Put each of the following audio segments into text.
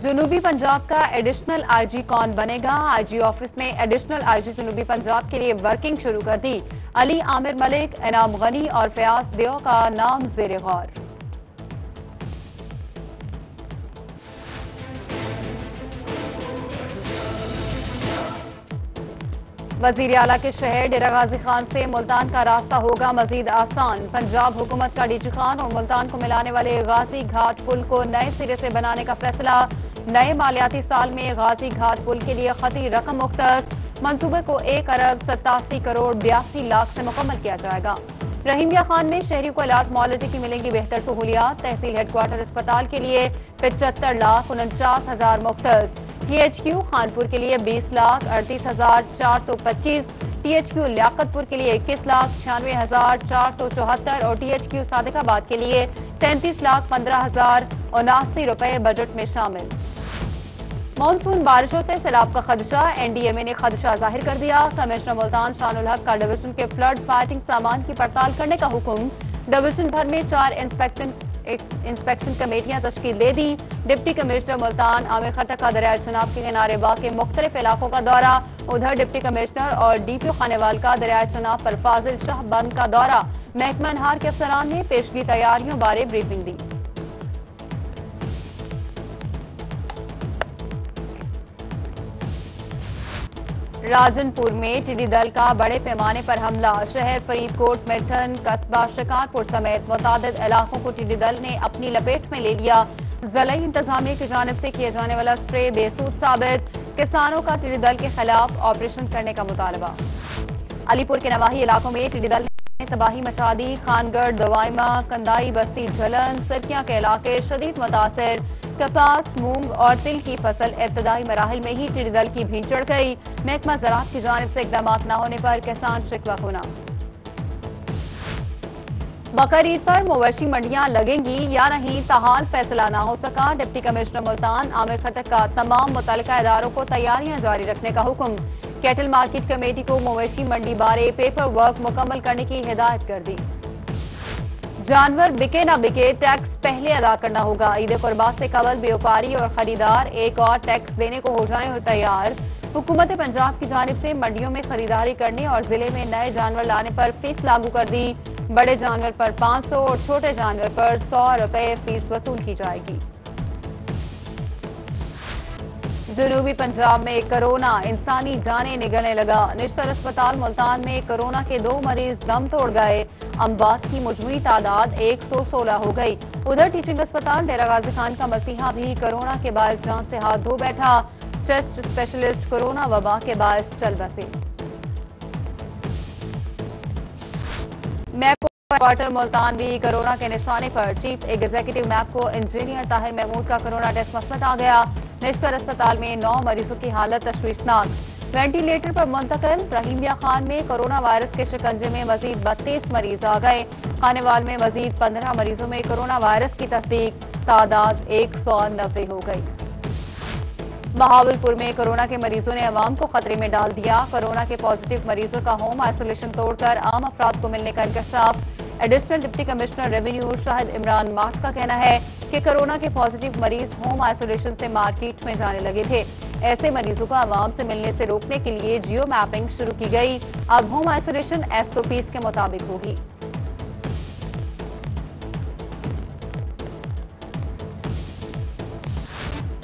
جنوبی پنجاب کا additional I جی کون بنے گا؟ آئی جی آفس نے ایڈیشنل آئی جی جنوبی پنجاب کے لیے ورکنگ شروع کر دی۔ علی عامر ملک، انعام غنی اور فیاض دیو کا نام زیر غور۔ وزیر اعلیٰ کے شہر ڈیرہ غازی خان سے ملتان کا راستہ ہوگا مزید آسان۔ پنجاب حکومت کا ڈی جی خان اور ملتان کو ملانے والے غازی گھاٹ پل کو نئے سرے سے بنانے کا فیصلہ۔ نئے مالیاتی سال میں غازی گھاٹ پل کے لیے خطی رقم مختص۔ منصوبے کو 1 ارب 87 کروڑ 82 لاکھ سے مکمل کیا جائے گا۔ رحیمیہ خان میں شہریوں کو علاج معالجے کی ملیں گی بہتر سہولیات۔ تحصیل ہیڈ کوارٹر اسپتال کے لیے 75,49,000 مختص۔ ٹی ایچ کیو خانپور کے لیے 20,38,425، ٹی ایچ کیو لیاقت پور کے لیے 21,96,474 اور ٹی ایچ کیو صادق آباد کے لیے 33,15,079 روپے بجٹ میں شامل۔ مانسون بارشوں سے سیلاب کا خدشہ، این ڈی ایم اے نے خدشہ ظاہر کر دیا۔ کمشنر ملتان شان الحق کا ڈویژن کے فلڈ فائٹنگ سامان کی پڑتال کرنے کا حکم۔ ڈویژن بھر میں 4 انسپیکشن کمیٹیاں تشکیل دے دی۔ ڈپٹی کمشنر ملتان عامر خٹک کا دریائے چناب کے کنارے واقع مختلف علاقوں کا دورہ۔ ادھر ڈپٹی کمشنر اور ڈی پی او خانیوال کا دریائے چناب پر فاضل شاہ بند کا دورہ۔ محکمہ انہار کے افسران نے پیشگی تیاریوں بارے بریفنگ دی۔ راجن پور میں ٹڈی دل کا بڑے پیمانے پر حملہ۔ شہر فرید کوٹ، میٹھن، قصبہ شکارپور سمیت متعدد علاقوں کو ٹڈی دل نے اپنی لپیٹ میں لے لیا۔ ضلعی انتظامیہ کی جانب سے کیے جانے والا اسپرے بے سود ثابت۔ کسانوں کا ٹڈی دل کے خلاف آپریشن کرنے کا مطالبہ۔ علی پور کے نواحی علاقوں میں ٹڈی دل نے تباہی مچا دی۔ خان گڑھ، دوائمہ، کندائی بستی، جھلن، سرکیاں کے علاقے شدید متاثر۔ کپاس، مونگ اور تل کی فصل ابتدائی مراحل میں ہی ٹڈی دل کی بھین چڑھ گئی۔ محکمہ زراعت کی جانب سے اقدامات نہ ہونے پر کسان شکوہ ہونا۔ بقرعید پر مویشی منڈیاں لگیں گی یا نہیں، تاحال فیصلہ نہ ہو سکا۔ ڈپٹی کمشنر ملتان عامر خٹک کا تمام متعلقہ اداروں کو تیاریاں جاری رکھنے کا حکم۔ کیٹل مارکیٹ کمیٹی کو مویشی منڈی بارے پیپر ورک مکمل کرنے کی ہدایت کر دی۔ جانور بکے نہ بکے، ٹیکس پہلے ادا کرنا ہوگا۔ عید قربان سے قبل بیوپاری اور خریدار ایک اور ٹیکس دینے کو ہو جائیں تیار۔ حکومت پنجاب کی جانب سے منڈیوں میں خریداری کرنے اور ضلع میں نئے جانور لانے پر فیس لاگو کر دی۔ بڑے جانور پر 500 اور چھوٹے جانور پر 100 روپے فیس وصول کی جائے گی۔ جنوبی پنجاب میں کرونا، انسانی جانیں نگلنے لگا۔ نشتر اسپتال ملتان میں کرونا کے 2 مریض دم توڑ گئے۔ اموات کی مجموعی تعداد 116 ہو گئی۔ ادھر ٹیچنگ اسپتال ڈیرہ غازی خان کا مسیحا بھی کورونا کے باعث جان سے ہاتھ دھو بیٹھا۔ چیسٹ اسپیشلسٹ کورونا وبا کے باعث چل بسے۔ میپکو کوارٹر ملتان بھی کورونا کے نشانے پر۔ Chief executive MEPCO engineer Tahir Mahmood کا کورونا ٹیسٹ مثبت آ گیا۔ نشتر اسپتال میں 9 مریضوں کی حالت تشویشناک، وینٹیلیٹر پر منتقل۔ رحیمیہ خان میں کورونا وائرس کے شکنجے میں مزید 32 مریض آ گئے۔ خانیوال میں مزید 15 مریضوں میں کورونا وائرس کی تصدیق، تعداد 190 ہو گئی۔ بہاولپور میں کورونا کے مریضوں نے عوام کو خطرے میں ڈال دیا۔ کورونا کے پازیٹیو مریضوں کا ہوم آئسولیشن توڑ کر عام افراد کو ملنے کا انکشاف۔ ایڈیشنل ڈپٹی کمشنر ریونیو شاہد عمران مارٹ کا کہنا ہے کہ کورونا کے پازیٹیو مریض ہوم آئسولیشن سے مارکیٹ میں جانے لگے تھے۔ ایسے مریضوں کو عوام سے ملنے سے روکنے کے لیے جیو میپنگ شروع کی گئی۔ اب ہوم آئسولیشن SOPs کے مطابق ہوگی۔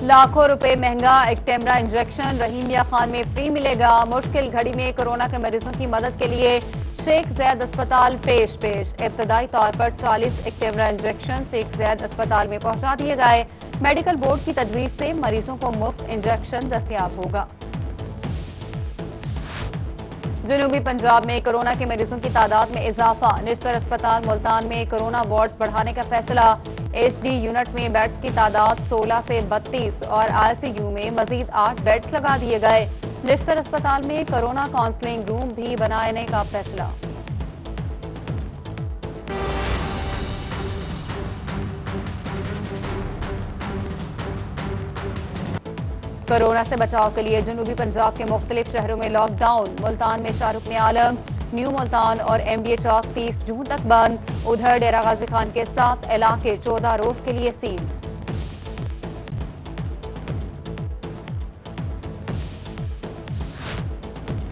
لاکھوں روپے مہنگا ایکٹیمرا انجیکشن رحیمیہ خان میں فری ملے گا۔ مشکل گھڑی میں کورونا کے مریضوں کی مدد کے لیے شیخ زید اسپتال پیش۔ ابتدائی طور پر 40 ایکٹیمرا انجیکشن شیخ زید اسپتال میں پہنچا دیے گئے۔ میڈیکل بورڈ کی تجویز سے مریضوں کو مفت انجیکشن دستیاب ہوگا۔ جنوبی پنجاب میں کورونا کے مریضوں کی تعداد میں اضافہ۔ نشتر اسپتال ملتان میں کورونا وارڈز بڑھانے کا فیصلہ۔ ایچ ڈی یونٹ میں بیڈز کی تعداد 16 سے 32 اور ICU میں مزید 8 بیڈز لگا دیے گئے۔ نشتر اسپتال میں کورونا کاؤنسلنگ روم بھی بنانے کا فیصلہ۔ کورونا سے بچاؤ کے لیے جنوبی پنجاب کے مختلف شہروں میں لاک ڈاؤن۔ ملتان میں شاہ رکن عالم، نیو ملتان اور MDA چوک 30 جون تک بند۔ ادھر ڈیرہ غازی خان کے 7 علاقے 14 روز کے لیے سیل۔